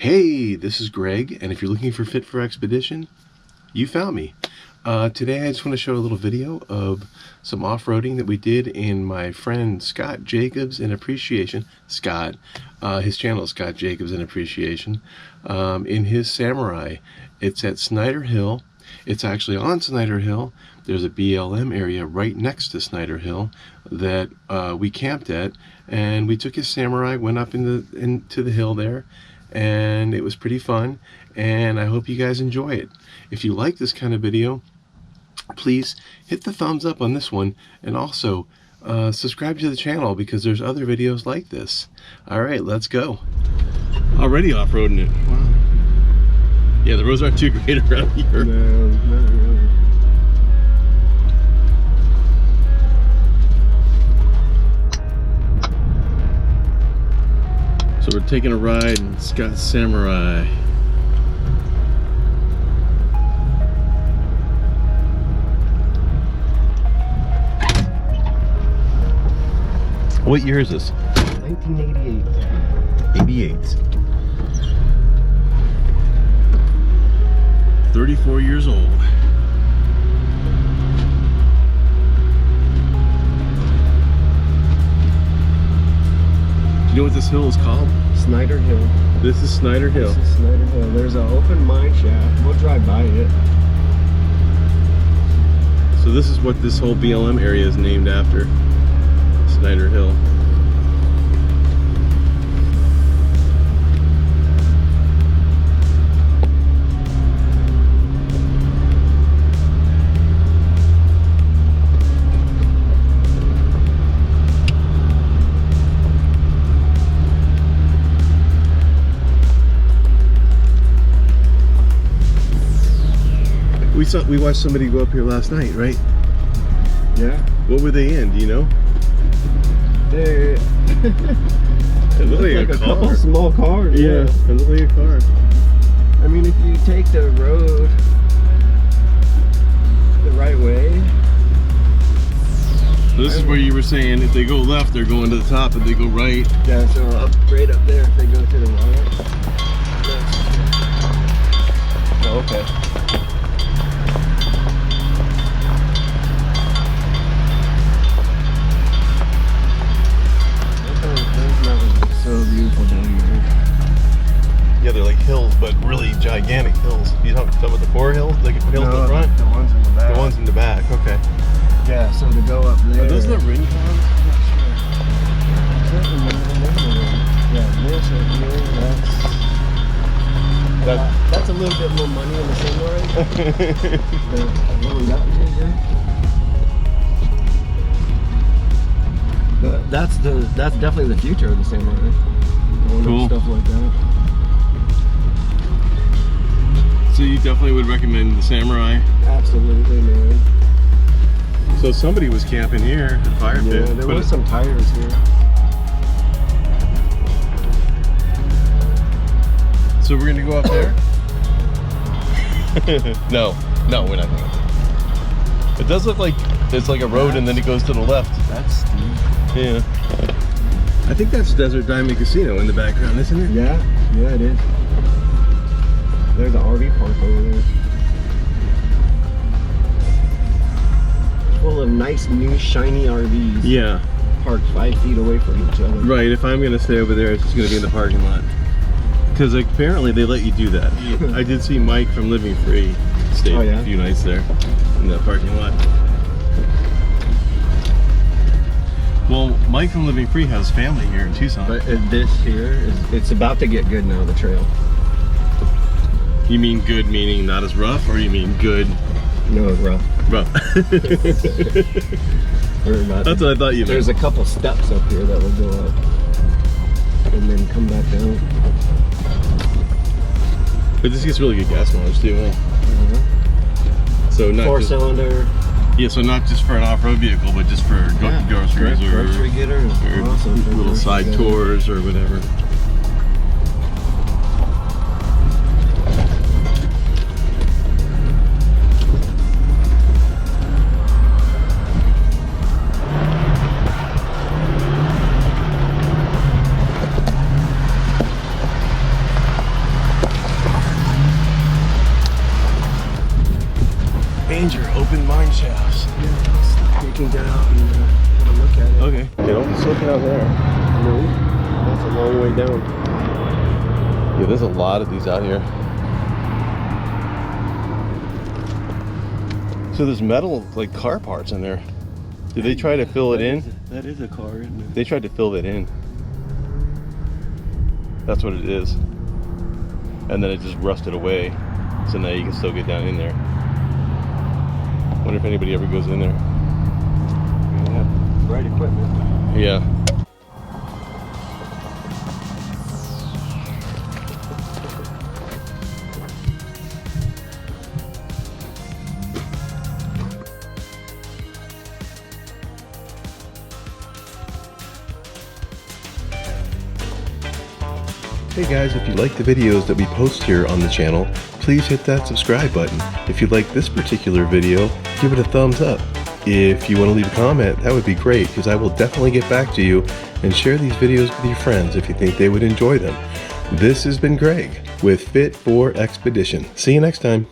Hey, this is Greg, and if you're looking for Fit for Expedition, you found me. Today I just want to show a little video of some off-roading that we did in my friend Scott Jacobs in Appreciation. Scott, his channel is Scott Jacobs in Appreciation, in his Samurai. It's at Snyder Hill. It's actually on Snyder Hill. There's a BLM area right next to Snyder Hill that we camped at, and we took his Samurai, went up into the hill there, and it was pretty fun, and I hope you guys enjoy it. If you like this kind of video, please hit the thumbs up on this one, and also subscribe to the channel because there's other videos like this. Alright, let's go. Already off-roading it. Wow. Yeah, the roads aren't too great around here. No, not really. So we're taking a ride in Scott's Samurai. What year is this? 1988. 88. 34 years old. Do you know what this hill is called? Snyder Hill. This is Snyder Hill. This is Snyder Hill. There's an open mine shaft. We'll drive by it. So this is what this whole BLM area is named after. Snyder Hill. We watched somebody go up here last night, right? Yeah. What were they in? Do you know? They It looked like a car. couple small cars. Yeah, it looked like a car. I mean, if you take the road the right way. So this is where you were saying if they go left, they're going to the top. If they go right, Yeah, so right up there if they go to the right. oh, okay. So beautiful down here. Yeah, they're like hills, but really gigantic hills. You talking about the four hills? The hills in the front? The ones in the back. The ones in the back, okay. Yeah, so to go up there. Are those the ring cars? Yeah, this right here, that's a little bit more money in the Samurai. The one up here. But that's definitely the future of the Samurai. Cool. Stuff like that. So you definitely would recommend the Samurai? Absolutely, man. So somebody was camping here at Fire Pit. Yeah, there was some tires here. So we're gonna go up there? No, we're not going. It does look like it's like a road and then it goes to the left. That's steep. Yeah. I think that's Desert Diamond Casino in the background, isn't it? Yeah, it is. There's an RV park over there. Full of nice, new, shiny RVs. Yeah. Parked 5 feet away from each other. Right, if I'm going to stay over there, it's just going to be in the parking lot. Because apparently they let you do that. I did see Mike from Living Free stay a few nights there in that parking lot. Well, Mike from Living Free has family here in Tucson. But this here, it's about to get good now, the trail. You mean good meaning not as rough, or you mean good? No, rough. Rough. That's what I thought you meant. There's a couple steps up here that will go up and then come back down. But this gets really good gas mileage too, huh? So not 4-cylinder. Yeah, so not just for an off-road vehicle, but just for groceries or grocery getters, awesome, little side tours or whatever. Ranger open mine shafts. Yeah, we can get out and have a look at it. Okay. Yeah, don't slip it out there. No, that's a long way down. Yeah, there's a lot of these out here. So there's metal, like car parts in there. Did they try to fill it in? That is a car, isn't it? They tried to fill it in. That's what it is. And then it just rusted away. So now you can still get down in there. Wonder if anybody ever goes in there. Yeah, right equipment. Yeah. Hey guys, if you like the videos that we post here on the channel, please hit that subscribe button. If you like this particular video, give it a thumbs up. If you want to leave a comment, that would be great, because I will definitely get back to you and share these videos with your friends if you think they would enjoy them. This has been Greg with Fit for Expedition. See you next time.